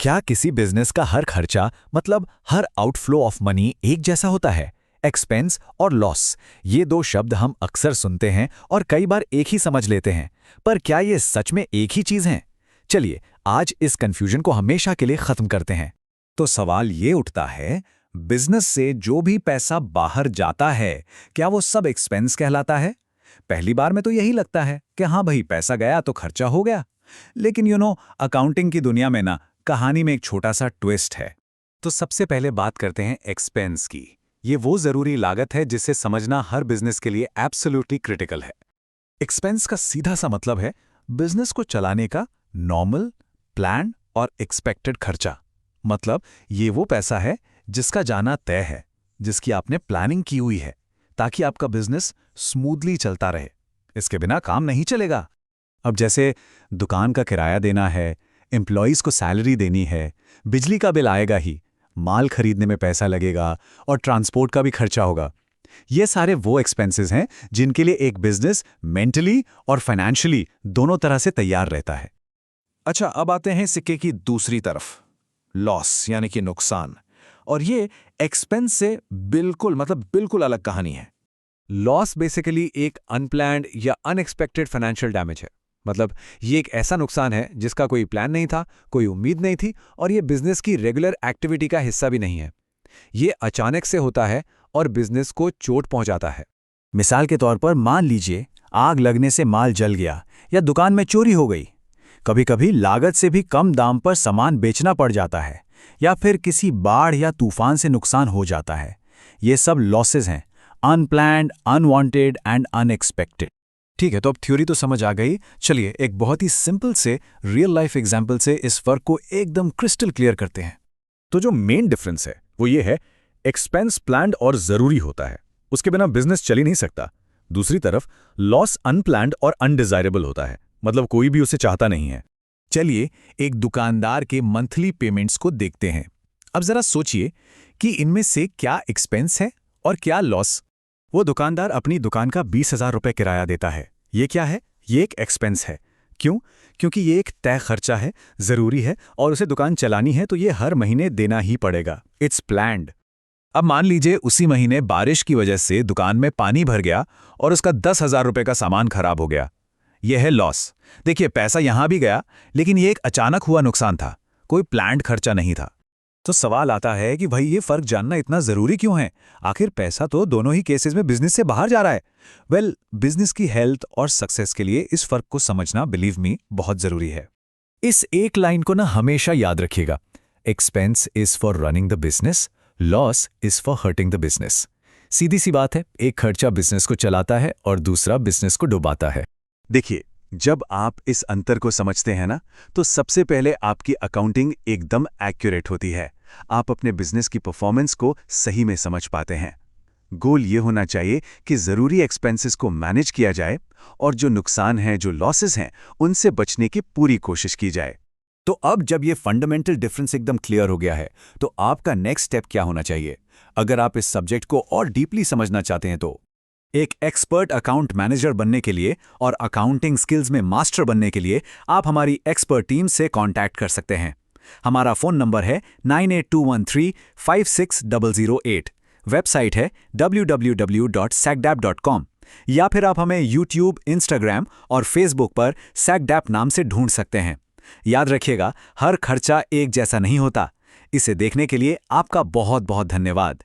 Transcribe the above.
क्या किसी बिजनेस का हर खर्चा मतलब हर आउटफ्लो ऑफ मनी एक जैसा होता है? एक्सपेंस और लॉस, ये दो शब्द हम अक्सर सुनते हैं और कई बार एक ही समझ लेते हैं। पर क्या ये सच में एक ही चीज हैं? चलिए आज इस कंफ्यूजन को हमेशा के लिए खत्म करते हैं। तो सवाल ये उठता है, बिजनेस से जो भी पैसा बाहर जाता है, क्या वो सब एक्सपेंस कहलाता है? पहली बार में तो यही लगता है कि हाँ भाई, पैसा गया तो खर्चा हो गया। लेकिन अकाउंटिंग की दुनिया में ना, कहानी में एक छोटा सा ट्विस्ट है। तो सबसे पहले बात करते हैं एक्सपेंस की। ये वो जरूरी लागत है जिसे समझना हर बिजनेस के लिए एब्सोल्युटली क्रिटिकल है। एक्सपेंस का सीधा सा मतलब है बिजनेस को चलाने का नॉर्मल, प्लान और एक्सपेक्टेड खर्चा। मतलब ये वो पैसा है जिसका जाना तय है, जिसकी आपने प्लानिंग की हुई है, ताकि आपका बिजनेस स्मूथली चलता रहे। इसके बिना काम नहीं चलेगा। अब जैसे दुकान का किराया देना है, एम्प्लॉयज़ को सैलरी देनी है, बिजली का बिल आएगा ही, माल खरीदने में पैसा लगेगा और ट्रांसपोर्ट का भी खर्चा होगा। ये सारे वो एक्सपेंसेस हैं जिनके लिए एक बिजनेस मेंटली और फाइनेंशियली दोनों तरह से तैयार रहता है। अच्छा, अब आते हैं सिक्के की दूसरी तरफ, लॉस यानी कि नुकसान। और ये एक्सपेंस से बिल्कुल अलग कहानी है। लॉस बेसिकली एक अनप्लान्ड या अनएक्सपेक्टेड फाइनेंशियल डैमेज है। मतलब ये एक ऐसा नुकसान है जिसका कोई प्लान नहीं था, कोई उम्मीद नहीं थी और ये बिजनेस की रेगुलर एक्टिविटी का हिस्सा भी नहीं है। ये अचानक से होता है और बिजनेस को चोट पहुंचाता है। मिसाल के तौर पर मान लीजिए आग लगने से माल जल गया या दुकान में चोरी हो गई। कभी कभी लागत से भी कम दाम पर सामान बेचना पड़ जाता है या फिर किसी बाढ़ या तूफान से नुकसान हो जाता है। ये सब लॉसेस हैं, अनप्लैन्ड, अनवांटेड एंड अनएक्सपेक्टेड। ठीक है, तो अब थ्योरी तो समझ आ गई। चलिए एक बहुत ही सिंपल से रियल लाइफ एग्जाम्पल से इस फर्क को एकदम क्रिस्टल क्लियर करते हैं। तो जो मेन डिफरेंस है वो ये है, एक्सपेंस प्लान्ड और जरूरी होता है, उसके बिना बिजनेस चल ही नहीं सकता। दूसरी तरफ लॉस अनप्लान्ड और अनडिजायरेबल होता है, मतलब कोई भी उसे चाहता नहीं है। चलिए एक दुकानदार के मंथली पेमेंट्स को देखते हैं। अब जरा सोचिए कि इनमें से क्या एक्सपेंस है और क्या लॉस। वो दुकानदार अपनी दुकान का 20,000 रुपये किराया देता है। ये क्या है? ये एक एक्सपेंस है। क्यों? क्योंकि ये एक तय खर्चा है, जरूरी है और उसे दुकान चलानी है तो ये हर महीने देना ही पड़ेगा। It's planned. अब मान लीजिए उसी महीने बारिश की वजह से दुकान में पानी भर गया और उसका 10,000 रुपये का सामान खराब हो गया। यह है लॉस। देखिए पैसा यहां भी गया, लेकिन ये एक अचानक हुआ नुकसान था, कोई प्लान्ड खर्चा नहीं था। तो सवाल आता है कि भाई ये फर्क जानना इतना जरूरी क्यों है? आखिर पैसा तो दोनों ही केसेस में बिजनेस से बाहर जा रहा है। बिजनेस की हेल्थ और सक्सेस के लिए इस फर्क को समझना, बिलीव मी, बहुत जरूरी है। इस एक लाइन को ना हमेशा याद रखिएगा, expense is for running the business, loss is for hurting the business. सीधी सी बात है, एक खर्चा बिजनेस को चलाता है और दूसरा बिजनेस को डुबाता है। देखिए, जब आप इस अंतर को समझते हैं ना, तो सबसे पहले आपकी अकाउंटिंग एकदम एक्यूरेट होती है। आप अपने बिजनेस की परफॉर्मेंस को सही में समझ पाते हैं। गोल ये होना चाहिए कि जरूरी एक्सपेंसेस को मैनेज किया जाए और जो नुकसान है, जो लॉसेस हैं, उनसे बचने की पूरी कोशिश की जाए। तो अब जब ये फंडामेंटल डिफरेंस एकदम क्लियर हो गया है, तो आपका नेक्स्ट स्टेप क्या होना चाहिए? अगर आप इस सब्जेक्ट को और डीपली समझना चाहते हैं तो एक एक्सपर्ट अकाउंट मैनेजर बनने के लिए और अकाउंटिंग स्किल्स में मास्टर बनने के लिए आप हमारी एक्सपर्ट टीम से कांटेक्ट कर सकते हैं। हमारा फोन नंबर है 9821356008। वेबसाइट है www.sagdap.com या फिर आप हमें YouTube, Instagram और Facebook पर sagdap नाम से ढूंढ सकते हैं। याद रखिएगा, हर खर्चा एक जैसा नहीं होता। इसे देखने के लिए आपका बहुत बहुत धन्यवाद।